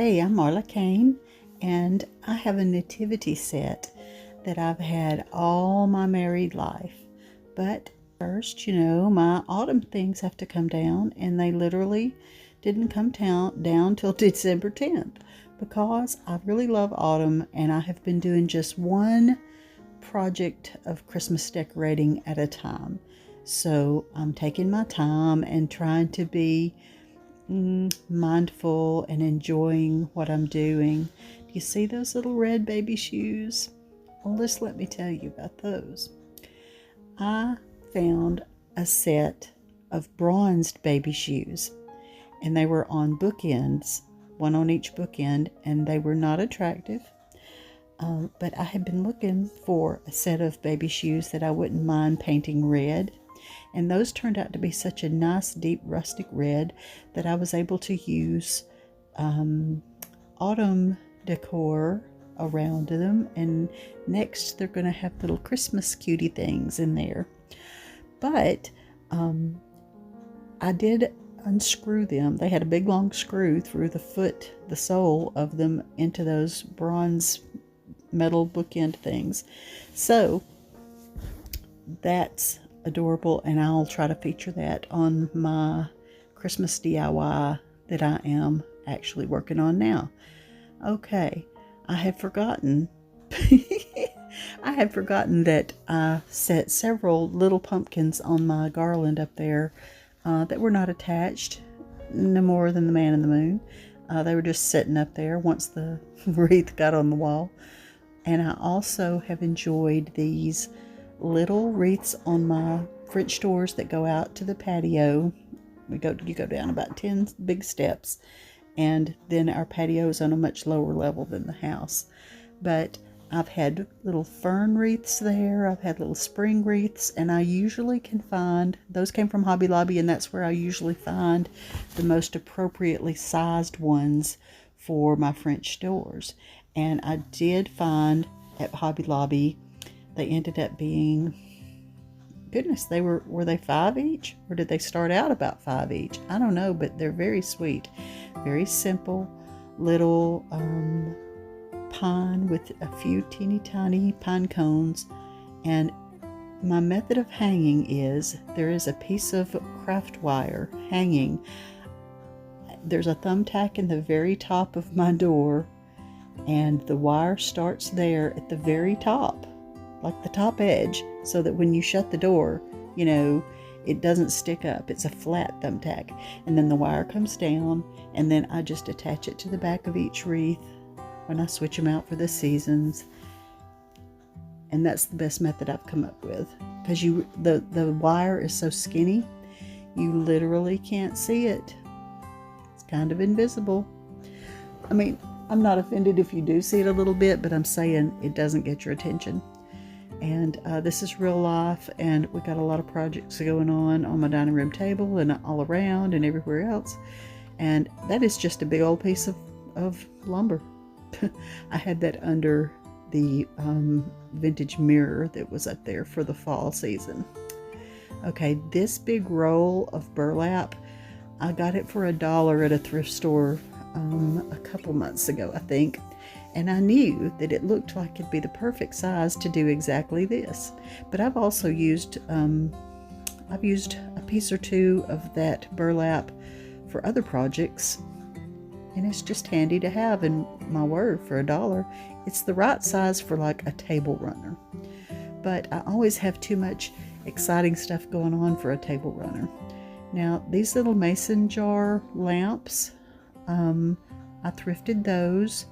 Hey, I'm Marla Cain, and I have a nativity set that I've had all my married life. But first, my autumn things have to come down, and they literally didn't come down till December 10th because I really love autumn, and I have been doing just one project of Christmas decorating at a time. So I'm taking my time and trying to be mindful and enjoying what I'm doing. Do you see those little red baby shoes? Well, just let me tell you about those. I found a set of bronzed baby shoes, and they were on bookends, one on each bookend, and they were not attractive. But I had been looking for a set of baby shoes that I wouldn't mind painting red. And those turned out to be such a nice, deep, rustic red that I was able to use autumn decor around them. And next, they're going to have little Christmas cutie things in there. But I did unscrew them. They had a big, long screw through the sole of them into those bronze metal bookend things. So that's adorable, and I'll try to feature that on my Christmas DIY that I am actually working on now. Okay, I had forgotten that I set several little pumpkins on my garland up there that were not attached, no more than the man in the moon. They were just sitting up there once the wreath got on the wall. And I also have enjoyed these little wreaths on my French doors that go out to the patio. You go down about 10 big steps, and then our patio is on a much lower level than the house. But I've had little fern wreaths there. I've had little spring wreaths, and I usually can find, those came from Hobby Lobby, and that's where I usually find the most appropriately sized ones for my French doors. And I did find at Hobby Lobby, they ended up being, goodness, were they 5 each? Or did they start out about 5 each? I don't know, but they're very sweet. Very simple little pine with a few teeny tiny pine cones. And my method of hanging is, there is a piece of craft wire hanging. There's a thumbtack in the very top of my door, and the wire starts there at the very top, like the top edge, so that when you shut the door, it doesn't stick up. It's a flat thumbtack. And then the wire comes down, and then I just attach it to the back of each wreath when I switch them out for the seasons. And that's the best method I've come up with, because the wire is so skinny, you literally can't see it. It's kind of invisible. I mean, I'm not offended if you do see it a little bit, but I'm saying it doesn't get your attention. And this is real life, and we got a lot of projects going on my dining room table and all around and everywhere else. And that is just a big old piece of lumber. I had that under the vintage mirror that was up there for the fall season. Okay, this big roll of burlap, I got it for $1 at a thrift store a couple months ago, I think, and I knew that it looked like it'd be the perfect size to do exactly this. But I've also used a piece or two of that burlap for other projects, and it's just handy to have. And my word, for $1, it's the right size for like a table runner. But I always have too much exciting stuff going on for a table runner. Now, these little mason jar lamps, I thrifted those.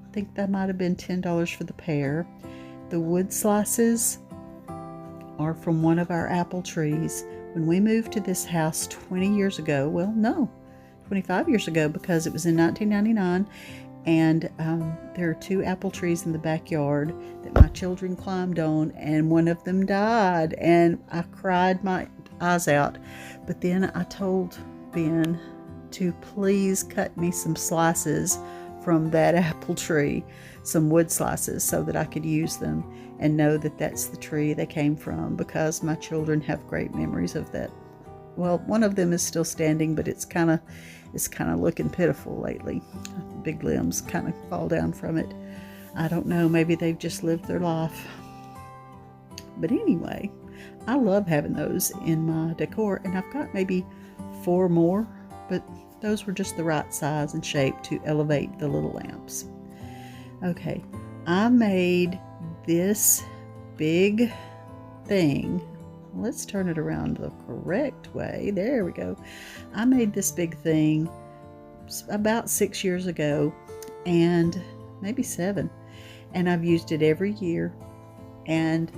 I think that might have been $10 for the pair. The wood slices are from one of our apple trees. When we moved to this house 20 years ago, 25 years ago, because it was in 1999, and there are 2 apple trees in the backyard that my children climbed on, and one of them died, and I cried my eyes out. But then I told Ben to please cut me some slices from that apple tree, some wood slices, so that I could use them and know that that's the tree they came from, because my children have great memories of that well, one of them is still standing, but it's kind of looking pitiful lately. Big limbs kind of fall down from it. I don't know, maybe they've just lived their life. But anyway, I love having those in my decor, and I've got maybe 4 more, but those were just the right size and shape to elevate the little lamps. Okay, I made this big thing. Let's turn it around the correct way. There we go. I made this big thing about 6 years ago, and maybe 7, and I've used it every year. And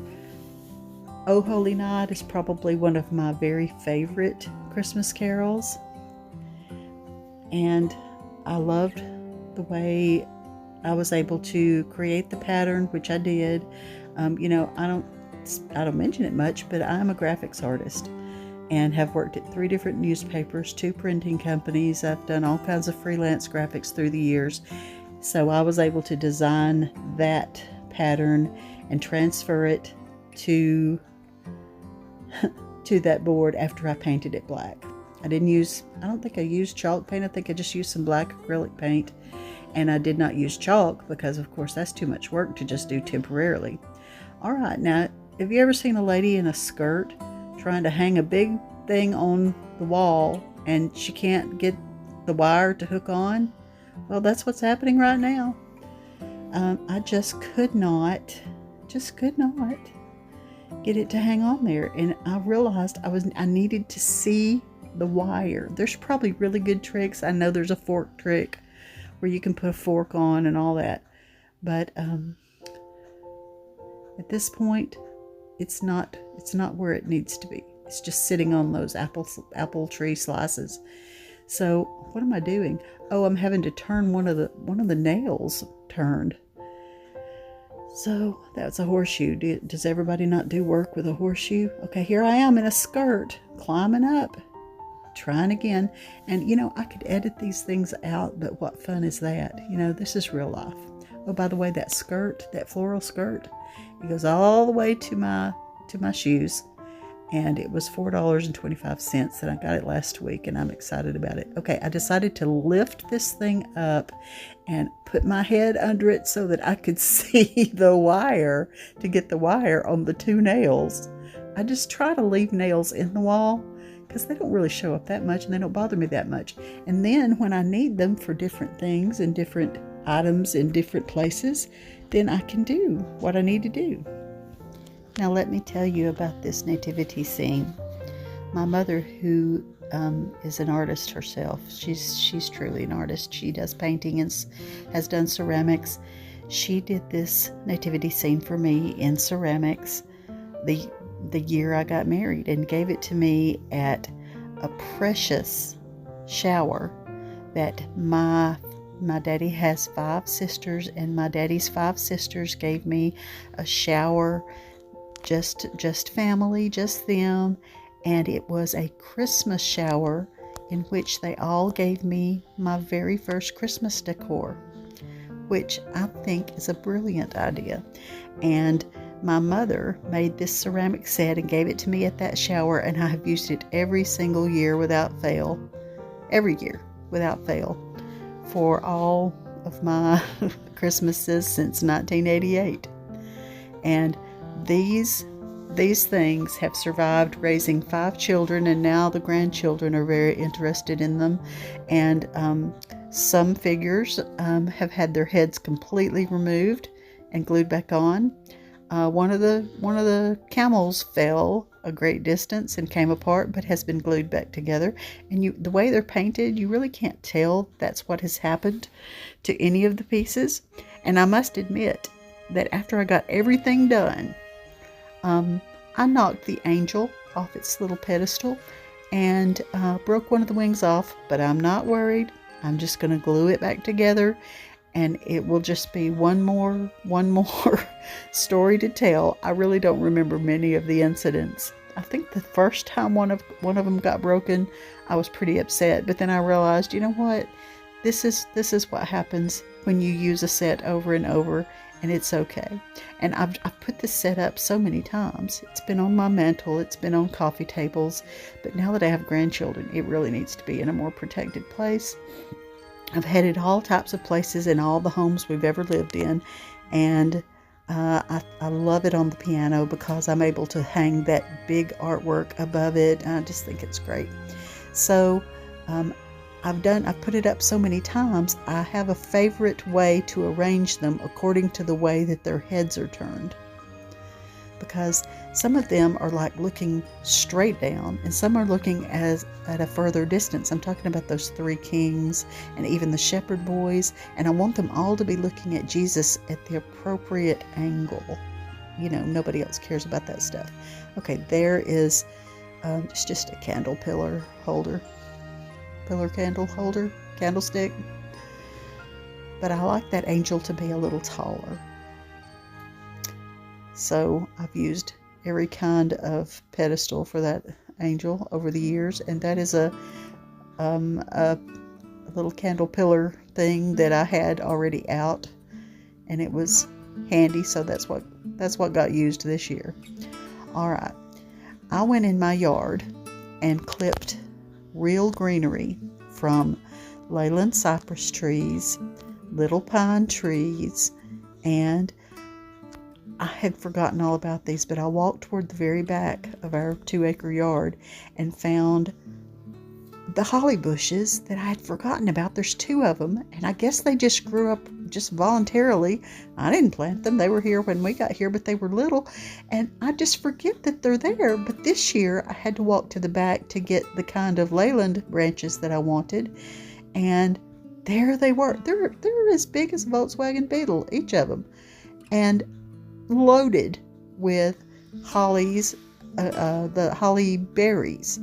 Oh Holy Night is probably one of my very favorite Christmas carols, and I loved the way I was able to create the pattern, which I did. You know, I don't mention it much, but I'm a graphics artist and have worked at 3 different newspapers, 2 printing companies. I've done all kinds of freelance graphics through the years. So I was able to design that pattern and transfer it to that board after I painted it black. I don't think I used chalk paint. I think I just used some black acrylic paint. And I did not use chalk because, of course, that's too much work to just do temporarily. All right, now, have you ever seen a lady in a skirt trying to hang a big thing on the wall and she can't get the wire to hook on? Well, that's what's happening right now. I just could not get it to hang on there. And I realized I needed to see the wire. There's probably really good tricks. I know there's a fork trick where you can put a fork on and all that. But at this point, it's not where it needs to be. It's just sitting on those apple tree slices. So what am I doing? Oh, I'm having to turn one of the nails turned. So that's a horseshoe. Does everybody not do work with a horseshoe? Okay, here I am in a skirt, climbing up, trying again. And you know, I could edit these things out, but what fun is that? You know, this is real life. Oh, by the way, that skirt, that floral skirt, it goes all the way to my shoes. And it was $4.25, and I got it last week, and I'm excited about it. Okay, I decided to lift this thing up and put my head under it so that I could see the wire, to get the wire on the 2 nails. I just try to leave nails in the wall because they don't really show up that much and they don't bother me that much. And then when I need them for different things and different items in different places, then I can do what I need to do. Now let me tell you about this nativity scene. My mother, who is an artist herself, she's truly an artist. She does painting and has done ceramics. She did this nativity scene for me in ceramics the year I got married, and gave it to me at a precious shower that my daddy has 5 sisters, and my daddy's 5 sisters gave me a shower. Just family, just them. And it was a Christmas shower in which they all gave me my very first Christmas decor, which I think is a brilliant idea. And my mother made this ceramic set and gave it to me at that shower, and I have used it every single year without fail. Every year without fail for all of my Christmases since 1988. And these things have survived raising 5 children, and now the grandchildren are very interested in them. And some figures have had their heads completely removed and glued back on. One of the camels fell a great distance and came apart, but has been glued back together. And the way they're painted, you really can't tell that's what has happened to any of the pieces. And I must admit that after I got everything done, I knocked the angel off its little pedestal and broke one of the wings off, but I'm not worried. I'm just going to glue it back together, and it will just be one more story to tell. I really don't remember many of the incidents. I think the first time one of them got broken, I was pretty upset, but then I realized, you know what? This is what happens when you use a set over and over and it's okay. And I've put this set up so many times. It's been on my mantle, it's been on coffee tables, but now that I have grandchildren, it really needs to be in a more protected place. I've had it all types of places in all the homes we've ever lived in, and I love it on the piano because I'm able to hang that big artwork above it. I just think it's great. So I've put it up so many times, I have a favorite way to arrange them according to the way that their heads are turned. Because some of them are like looking straight down, and some are looking at a further distance. I'm talking about those three kings and even the shepherd boys, and I want them all to be looking at Jesus at the appropriate angle. Nobody else cares about that stuff. Okay, there is it's just a candle pillar candle holder, candlestick. But I like that angel to be a little taller. So I've used every kind of pedestal for that angel over the years, and that is a little candle pillar thing that I had already out, and it was handy, so that's what got used this year. All right, I went in my yard and clipped real greenery from Leyland cypress trees, little pine trees, and I had forgotten all about these, but I walked toward the very back of our 2-acre yard and found the holly bushes that I had forgotten about. There's 2 of them, and I guess they just grew up just voluntarily. I didn't plant them. They were here when we got here, but they were little, and I just forget that they're there. But this year I had to walk to the back to get the kind of Leyland branches that I wanted, and there they were. They're as big as a Volkswagen Beetle, each of them, and loaded with hollies, the holly berries.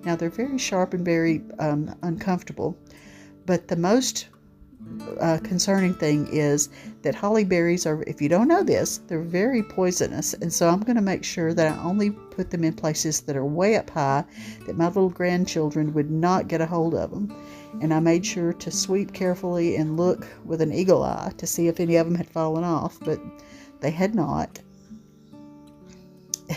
Now they're very sharp and very uncomfortable, but the most concerning thing is that holly berries are, if you don't know this, they're very poisonous, and so I'm going to make sure that I only put them in places that are way up high, that my little grandchildren would not get a hold of them. And I made sure to sweep carefully and look with an eagle eye to see if any of them had fallen off, but they had not.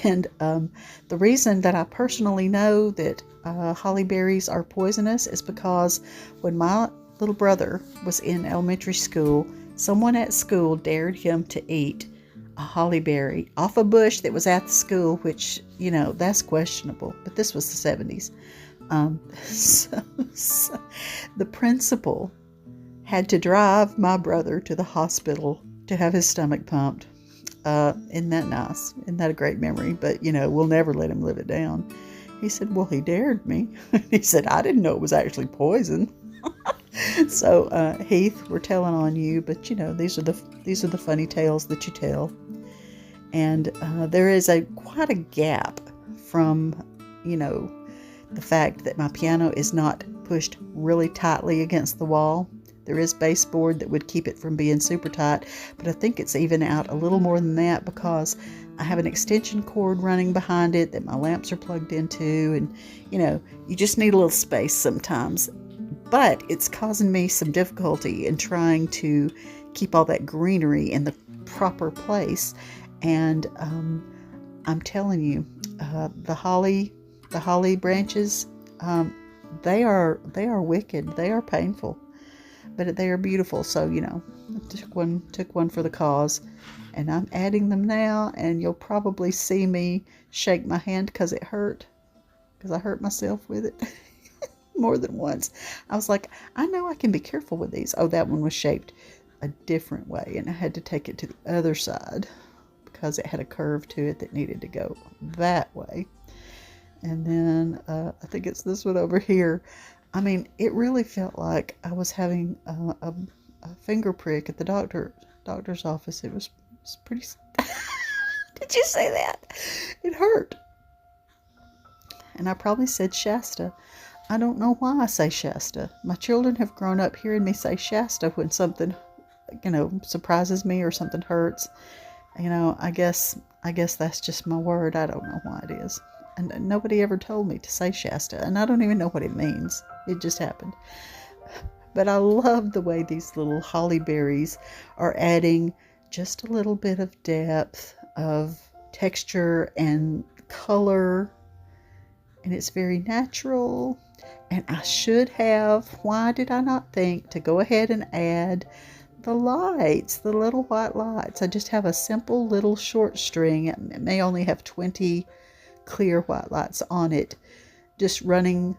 And the reason that I personally know that holly berries are poisonous is because when my little brother was in elementary school, someone at school dared him to eat a holly berry off a bush that was at the school, which, that's questionable, but this was the 70s. So the principal had to drive my brother to the hospital to have his stomach pumped. Isn't that nice? Isn't that a great memory? But, we'll never let him live it down. He said, well, he dared me. He said, I didn't know it was actually poison. So, Heath, we're telling on you, but, these are the funny tales that you tell. And there is quite a gap from, the fact that my piano is not pushed really tightly against the wall. There is baseboard that would keep it from being super tight, but I think it's even out a little more than that because I have an extension cord running behind it that my lamps are plugged into, and you just need a little space sometimes. But it's causing me some difficulty in trying to keep all that greenery in the proper place. And I'm telling you, the holly branches, they are wicked. They are painful. But they are beautiful, so I took one for the cause, and I'm adding them now, and you'll probably see me shake my hand because it hurt, because I hurt myself with it more than once. I was like, I know I can be careful with these. Oh, that one was shaped a different way, and I had to take it to the other side because it had a curve to it that needed to go that way. And then I think it's this one over here. I mean, it really felt like I was having a finger prick at the doctor's office. It was pretty... Did you say that? It hurt. And I probably said Shasta. I don't know why I say Shasta. My children have grown up hearing me say Shasta when something, surprises me or something hurts. I guess that's just my word. I don't know why it is. And nobody ever told me to say Shasta, and I don't even know what it means. It just happened. But I love the way these little holly berries are adding just a little bit of depth of texture and color, and it's very natural. And I should have, why did I not think to go ahead and add the lights, the little white lights? I just have a simple little short string. It may only have 20 clear white lights on it, just running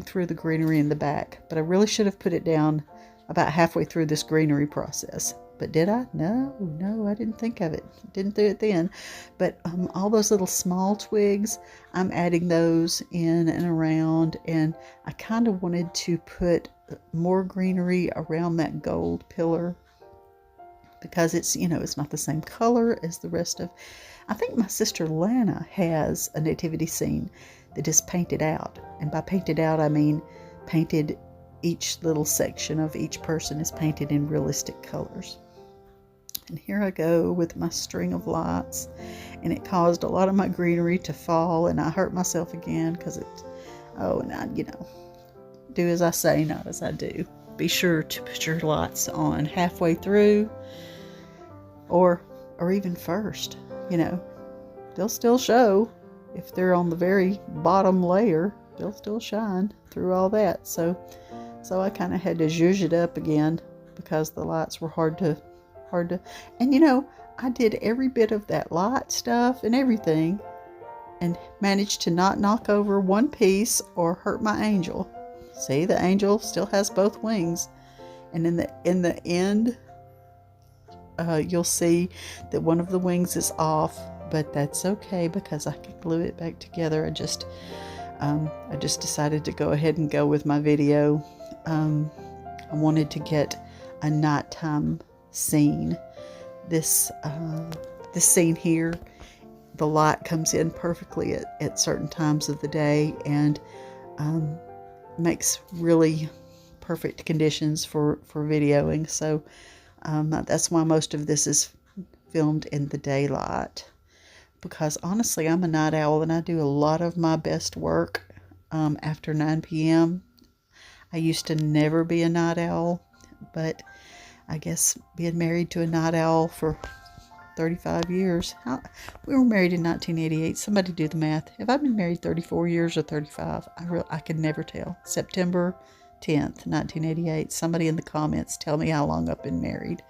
through the greenery in the back. But I really should have put it down about halfway through this greenery process. But did I? No, I didn't think of it. Didn't do it then. But all those little small twigs, I'm adding those in and around. And I kind of wanted to put more greenery around that gold pillar, because it's, it's not the same color as the rest of. I think my sister Lana has a nativity scene that is painted out. And by painted out, I mean painted, each little section of each person is painted in realistic colors. And here I go with my string of lights, and it caused a lot of my greenery to fall, and I hurt myself again because and I, do as I say, not as I do. Be sure to put your lights on halfway through, or even first. They'll still show. If they're on the very bottom layer, they'll still shine through all that. So I kind of had to zhuzh it up again because the lights were hard to, and I did every bit of that light stuff and everything, and managed to not knock over one piece or hurt my angel. See, the angel still has both wings, and in the end, you'll see that one of the wings is off, but that's okay because I could glue it back together. I just decided to go ahead and go with my video. I wanted to get a nighttime scene. This scene here, the light comes in perfectly at certain times of the day, and makes really perfect conditions for videoing. So that's why most of this is filmed in the daylight, because honestly, I'm a night owl, and I do a lot of my best work after 9 p.m. I used to never be a night owl, but I guess being married to a night owl for 35 years. We were married in 1988. Somebody do the math. Have I been married 34 years or 35? I could never tell. September 10th, 1988. Somebody in the comments tell me how long I've been married.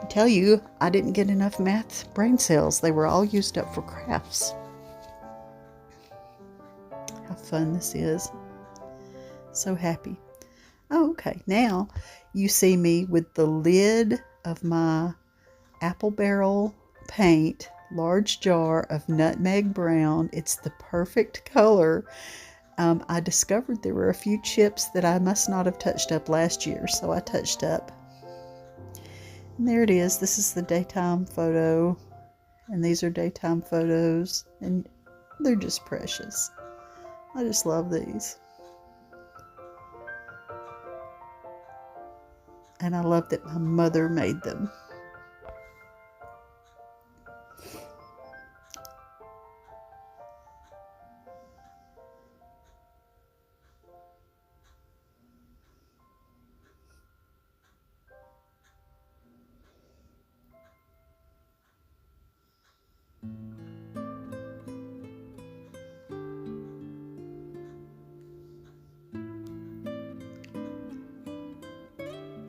I tell you, I didn't get enough math brain cells. They were all used up for crafts. How fun this is. So happy. Oh, okay. Now you see me with the lid of my apple barrel paint, large jar of nutmeg brown. It's the perfect color. I discovered there were a few chips that I must not have touched up last year, so I touched up. And there it is. This is the daytime photo, and these are daytime photos, and they're just precious. I just love these. And I love that my mother made them.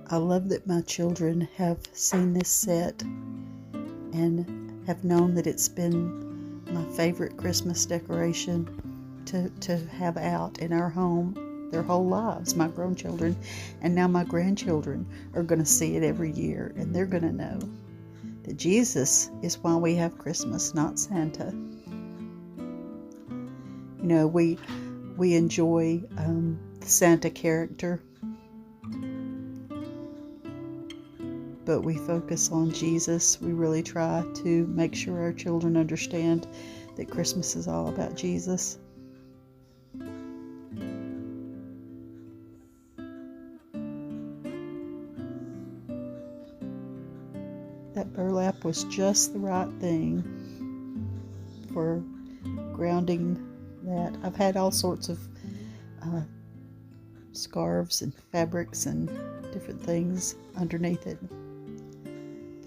I love that my children have seen this set and have known that it's been my favorite Christmas decoration to have out in our home their whole lives. My grown children, and now my grandchildren, are going to see it every year, and they're going to know that Jesus is why we have Christmas, not Santa. We enjoy the Santa character, but we focus on Jesus. We really try to make sure our children understand that Christmas is all about Jesus. That burlap was just the right thing for grounding that. I've had all sorts of scarves and fabrics and different things underneath it.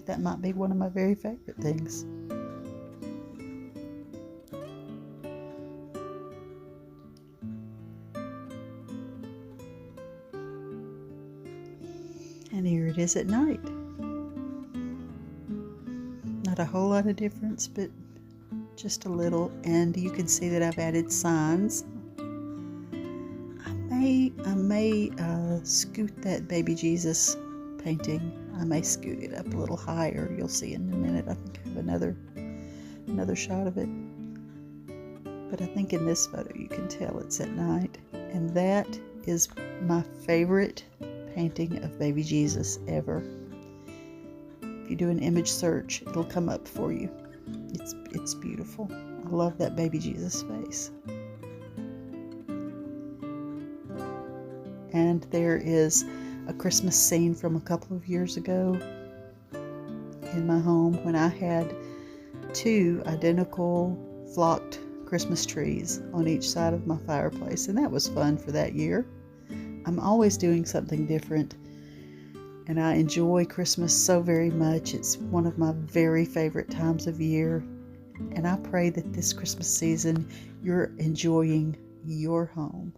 that might be one of my very favorite things. And here it is at night. Not a whole lot of difference, but just a little. And you can see that I've added signs. I may scoot that baby Jesus painting. I may scoot it up a little higher. You'll see in a minute. I think I have another shot of it. But I think in this photo you can tell it's at night. And that is my favorite painting of baby Jesus ever. If you do an image search, it'll come up for you. It's beautiful. I love that baby Jesus face. And there is a Christmas scene from a couple of years ago in my home when I had 2 identical flocked Christmas trees on each side of my fireplace, and that was fun for that year. I'm always doing something different, and I enjoy Christmas so very much. It's one of my very favorite times of year, and I pray that this Christmas season you're enjoying your home.